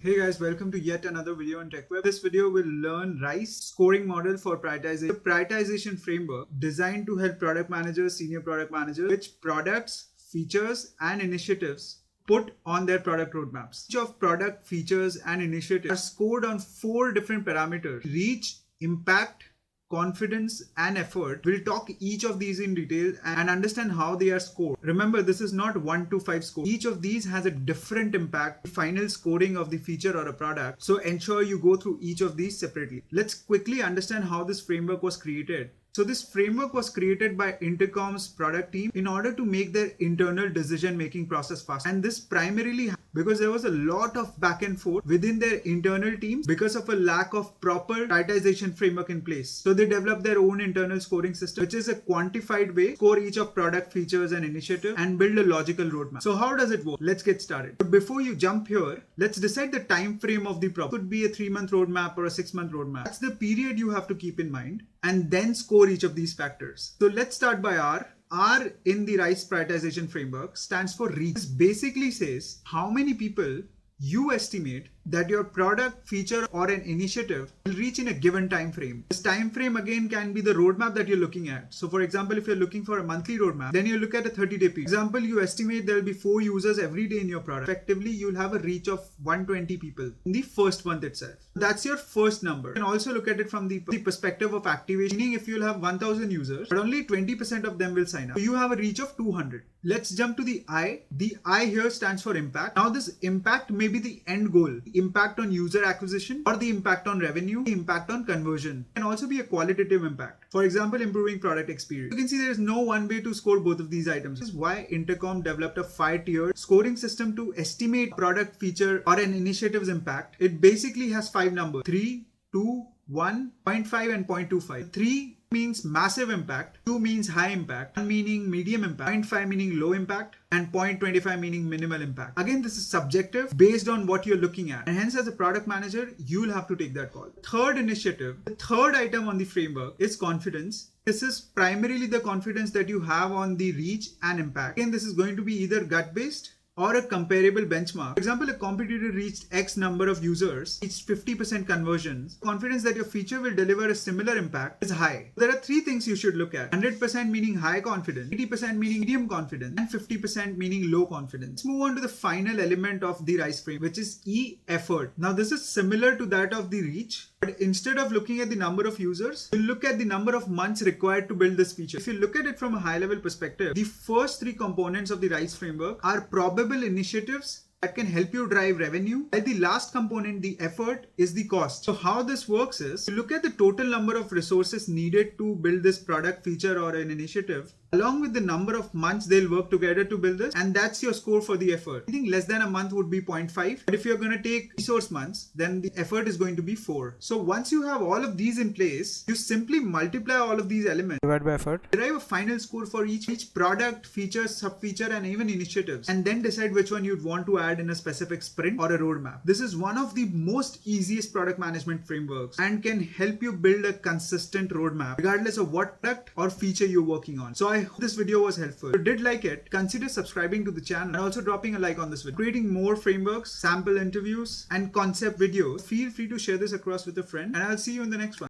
Hey guys, welcome to yet another video on TechWeb. This video will learn RICE scoring model for prioritization. The prioritization framework designed to help product managers, senior product managers, which products, features, and initiatives put on their product roadmaps. Each of product, features, and initiatives are scored on 4 different parameters: reach, impact, confidence, and effort. We'll talk each of these in detail and understand how they are scored. Remember, this is not 1 to 5 score. Each of these has a different impact, final scoring of the feature or a product. So ensure you go through each of these separately. Let's quickly understand how this framework was created. So this framework was created by Intercom's product team in order to make their internal decision-making process faster. And this primarily because there was a lot of back and forth within their internal teams because of a lack of proper prioritization framework in place. So they developed their own internal scoring system, which is a quantified way to score each of product, features, and initiative and build a logical roadmap. So how does it work? Let's get started. But before you jump here, let's decide the time frame of the problem. It could be a 3-month roadmap or a 6-month roadmap. That's the period you have to keep in mind and then score each of these factors. So let's start by R. R in the RICE prioritization framework stands for reach. This basically says how many people you estimate that your product, feature, or an initiative will reach in a given time frame. This time frame again can be the roadmap that you're looking at. So for example, if you're looking for a monthly roadmap, then you look at a 30-day period. For example, you estimate there will be 4 users every day in your product. Effectively, you'll have a reach of 120 people in the first month itself. That's your first number. You can also look at it from the perspective of activation, meaning if you'll have 1000 users, but only 20% of them will sign up. So you have a reach of 200. Let's jump to the I. The I here stands for impact. Now this impact may be the end goal. Impact on user acquisition or the impact on revenue, the impact on conversion. It can also be a qualitative impact. For example, improving product experience. You can see there is no one way to score both of these items. This is why Intercom developed a 5-tiered scoring system to estimate product, feature, or an initiative's impact. It basically has 5 numbers: 3, 2, 1, 0.5, and 0.25. 3 means massive impact, 2 means high impact, 1 meaning medium impact, 0.5 meaning low impact, and 0.25 meaning minimal impact. Again, this is subjective based on what you're looking at, and hence as a product manager, you'll have to take that call. Third initiative, the third item on the framework is confidence. This is primarily the confidence that you have on the reach and impact. Again, this is going to be either gut-based or a comparable benchmark. For example, a competitor reached X number of users, reached 50% conversions. Confidence that your feature will deliver a similar impact is high. There are 3 things you should look at: 100% meaning high confidence, 80% meaning medium confidence, and 50% meaning low confidence. Let's move on to the final element of the RICE frame, which is E, effort. Now this is similar to that of the reach, but instead of looking at the number of users, you look at the number of months required to build this feature. If you look at it from a high level perspective, the first 3 components of the RICE framework are probable initiatives that can help you drive revenue, while the last component, the effort, is the cost. So how this works is, you look at the total number of resources needed to build this product, feature, or an initiative, along with the number of months they'll work together to build this, and that's your score for the effort. I think less than a month would be 0.5, but if you're going to take resource months, then the effort is going to be 4. So once you have all of these in place, you simply multiply all of these elements, divided by effort, derive a final score for each product, feature, sub-feature, and even initiatives, and then decide which one you'd want to add in a specific sprint or a roadmap. This is one of the most easiest product management frameworks and can help you build a consistent roadmap regardless of what product or feature you're working on. So I hope this video was helpful. If you did like it, consider subscribing to the channel and also dropping a like on this video. Creating more frameworks, sample interviews, and concept videos. Feel free to share this across with a friend, and I'll see you in the next one.